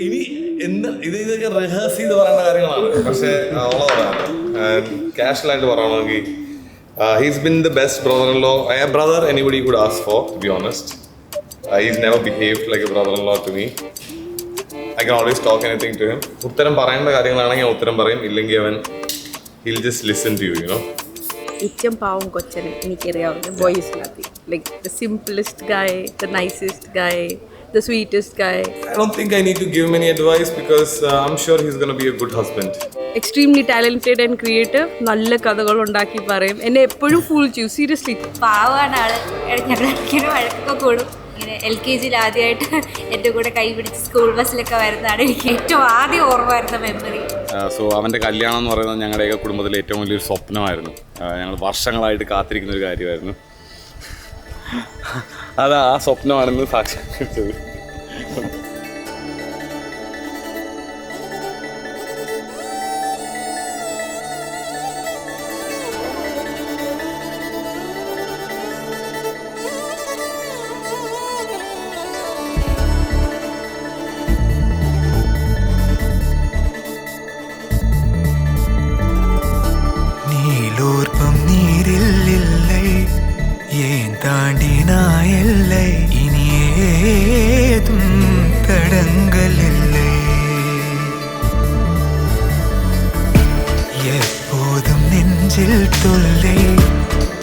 ഇനി എന്ത് ഇതൊക്കെ റിഹേഴ്സ് ചെയ്ത് പറയേണ്ട കാര്യങ്ങളാണ്. പക്ഷേ കാഷ്വലായിട്ട് പറയണമെങ്കിൽ he's been the best brother-in-law, a brother anybody could ask for, to be honest. He's never behaved like a brother-in-law to me. I can always talk anything to him. ഉത്തരം പറയേണ്ട കാര്യങ്ങളാണെങ്കിൽ ഉത്തരം പറയും, ഇല്ലെങ്കിൽ അവൻ he'll just listen to you, you know. ഏറ്റവും പാവം കൊച്ചനെ എനിക്കറിയാവുന്ന boys like the simplest guy, the nicest guy, the sweetest guy. I don't think I need to give him any advice because I'm sure he's going to be a good husband. Extremely talented and creative. നല്ല കഥകൾ ഉണ്ടാക്കി പറയും. എന്നെ എപ്പോഴും full ചെയ്യും seriously. പാവാണ് ആള്. ഞങ്ങളിങ്ങനെ വഴക്കൊക്കെ കൂടും. ഇങ്ങനെ LKG ആദ്യമായിട്ട് എൻ്റെ കൂടെ കൈ പിടിച്ച് സ്കൂൾ ബസ്സിലൊക്കെ വരുന്നതാണ് എനിക്ക് ഏറ്റവും ആദ്യം ഓർമ്മ വരുന്ന മെമ്മറി. അവൻ്റെ കല്യാണം എന്ന് പറയുന്നത് ഞങ്ങളുടെയൊക്കെ കുടുംബത്തിലെ ഏറ്റവും വലിയൊരു സ്വപ്നമായിരുന്നു. ഞങ്ങൾ വർഷങ്ങളായിട്ട് കാത്തിരിക്കുന്ന ഒരു കാര്യമായിരുന്നു. അത് ആ സ്വപ്നമാണെന്ന് സാക്ഷാത്കരിച്ചത്. நீலூர்பம் நீரில் இல்லை, ஏன் தாண்டினாய் எல்லை, இனி ஏதும் தடங்கள் இல்லை. எப்போதும் நெஞ்சில் தொல்லை,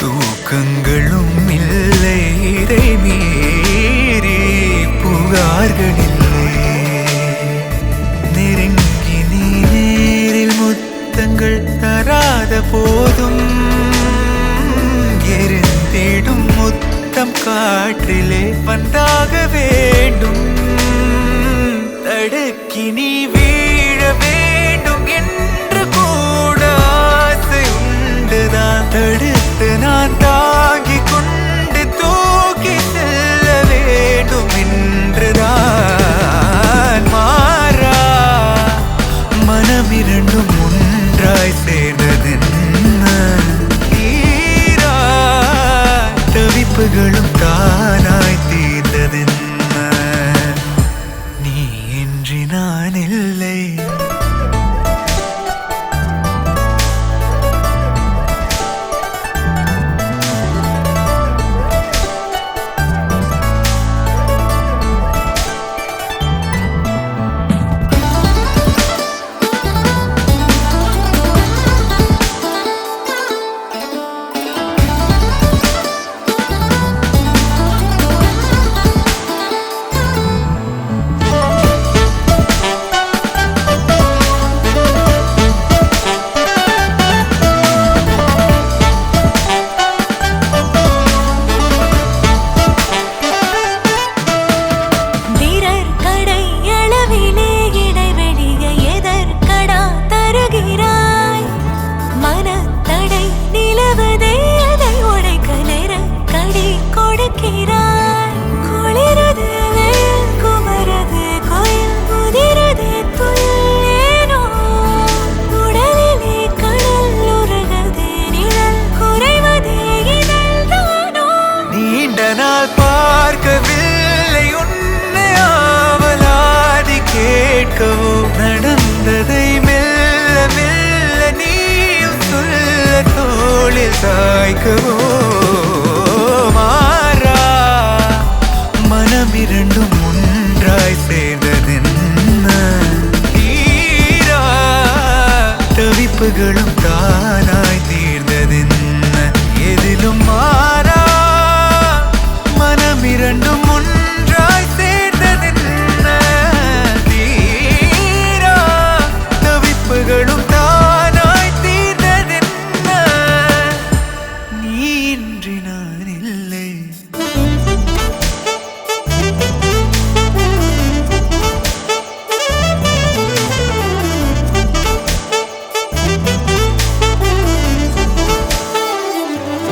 தூக்கங்களும் இல்லை, இதை மீறி புகார்கள் இல்லை. நெருங்கி நீ நேரில் முத்தங்கள் தராத போதும் எரிந்திடும் முத்தம் காற்றிலே வந்தாக வேண்டும். தடுக்கி நீ வீழ வேண்டும் என்று கூட ஆசை உண்டுதான். தடுத்து நான் தாங்கிக் கொண்டு தூக்கி செல்ல வேண்டும் என்றுதான். மாறா மனம் இரண்டும் ஒன்றாய் சேர்ந்ததென்ன, தீரா தவிப்புகளும் தானாய் தீர்ந்ததென்ன, நீ இன்றி நான் இல்லை. பார்க்கவில்லை உன்னை ஆவலாதி கேட்கவோ, நடந்ததை மெல்ல மெல்ல நீயும் சொல்ல தோளில் சாய்க்கவோ. மாறா மனம் இரண்டும் ஒன்றாய் சேர்ந்ததென்ன, தீரா தவிப்புகளும் தானாய் தீர்ந்ததென்ன, எதிலும் மாறா மனம் இரண்டும் ஒன்றாய் சேர்ந்ததென்ன, தீரா தவிப்புகளும் தானாய் தீர்ந்ததென்ன, நீ இன்றி நான் இல்லை.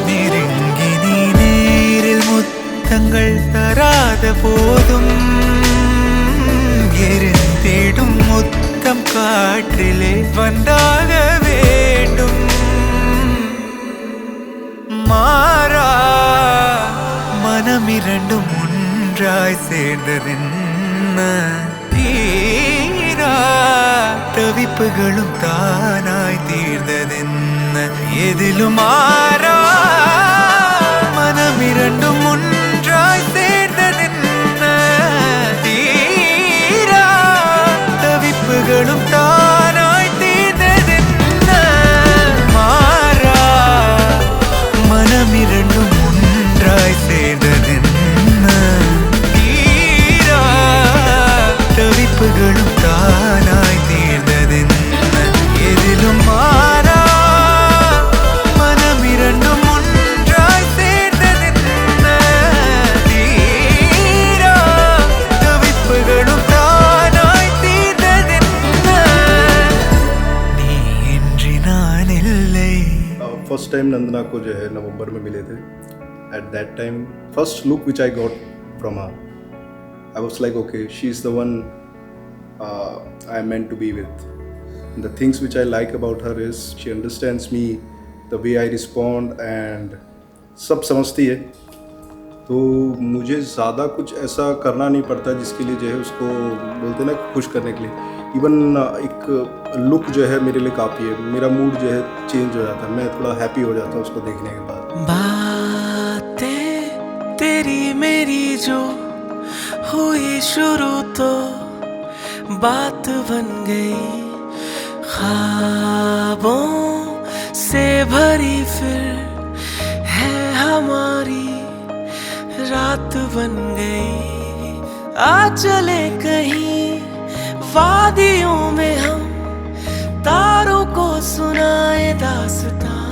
நெருங்கி நீ நேரில் முத்தங்கள் தராத போதும் எரிந்திடும் முத்தம் காற்றிலே வந்தாக வேண்டும். மாறா மனம் இரண்டும் ஒன்றாய் சேர்ந்ததென்ன, தீ തവിപ്പുകളും താനായി തീർന്നതെന്ന് എതിലും മാറാ മനമിരണ്ടും ഒன்றாய் சேர்ந்ததென்ன തീരാ തവിപ്പുകളും താനായി തീർന്നതെന്ന മാറാ മനമിരണ്ടും ഒன்றாய் சேர்ந்ததென்ன തീരാ തവിപ്പുകളും താനായി തീർന്നതെന്ന എതിലും മാറാ മനമിരണ്ടും ഒன்றாய் சேர்ந்ததென்ன തീരാ തവിപ്പുകളും താനായി തീർന്നതെന്ന നീ ഇன்றி நான் இல்லை. फर्स्ट टाइम नंदना को जो है नवंबर में मिले थे. At that time first look which I got from her, I was like okay, she is the one I am meant to be with. The things which I like about her is she understands me, the way I respond and सब समझती है. तो मुझे ज़्यादा कुछ ऐसा करना नहीं पड़ता जिसके लिए जो है उसको बोलते हैं ना खुश करने के लिए. इवन एक लुक जो है मेरे लिए काफ़ी है. मेरा मूड जो है चेंज हो जाता है, मैं थोड़ा हैप्पी हो जाता हूँ उसको देखने के बाद. बातें तेरी मेरी जो हुई शुरू तो बात बन गई, ख्वाबों से भरी फिर है हमारी रात बन गई. आ चले कहीं वादियों में हम, तारों को सुनाए दास्तां.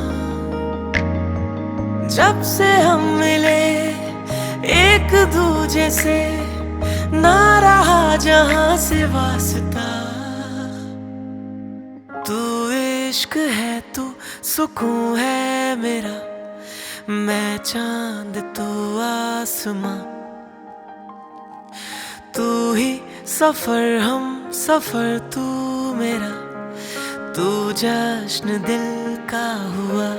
जब से हम मिले एक दूजे से, ना रहा जहां से वास्ता. तू इश्क है, तू सुकून है मेरा, मैं चांद तू आसमां. तू ही सफर हम सफर तू मेरा, तू जश्न दिल का हुआ.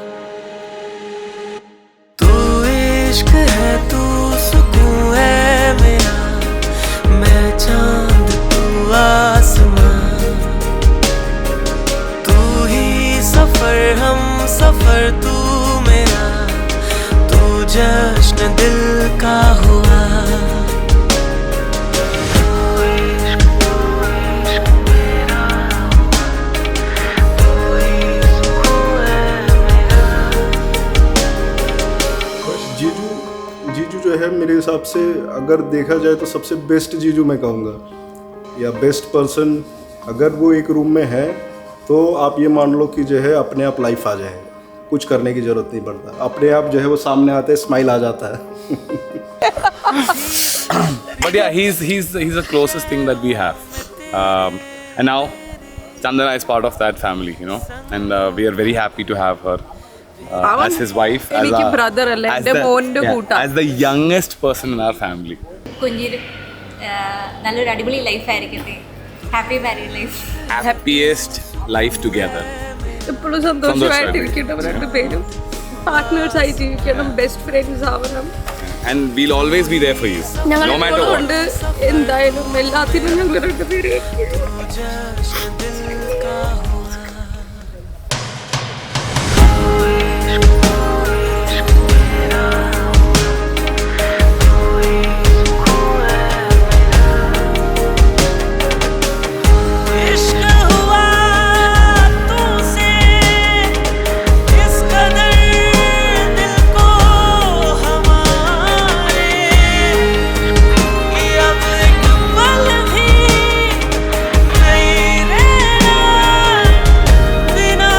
तू इश्क है, तू सुकून है मेरा, मैं चांद तू आसमां. तू ही सफर हम सफर तू मेरा, तू जश्न दिल का हुआ. जीजू जो है मेरे हिसाब से अगर देखा जाए तो सबसे बेस्ट जीजू मैं कहूँगा, या बेस्ट पर्सन. अगर वो एक रूम में है तो आप ये मान लो कि जो है अपने आप लाइफ आ जाए, कुछ करने की ज़रूरत नहीं पड़ता, अपने आप जो है वो सामने आते हैं, स्माइल आ जाता है. But yeah, he's the closest thing that we have. And now Chandana is part of that family, you know, and we are very happy to have her as his wife, എനിക്ക് brother അല്ല, എൻ്റെ മോൻ്റെ കൂട്ടാ. as the youngest person in our family. കുഞ്ഞിന് നല്ലൊരു അടിപൊളി ലൈഫായിരിക്കട്ടെ. Happy married life. Happiest life together. എപ്പോഴും സന്തോഷമായിട്ടിരിക്കണം രണ്ടുപേരും. പാർട്ട്നേഴ്സ് ആയി ജീവിക്കണം, ബെസ്റ്റ് ഫ്രണ്ട്സ് ആവണം. And we'll always be there for you, ഞങ്ങൾ no matter what. കൊണ്ട് എന്തായാലും എല്ലാത്തിനും ഞങ്ങൾ രണ്ടുപേരും जश्न दिल का हुआ. इश्क हुआ तुझसे इस कदर दिल को हमारे, कि अब एक पल भी नहीं रहना बिना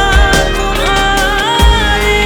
तुम्हारे.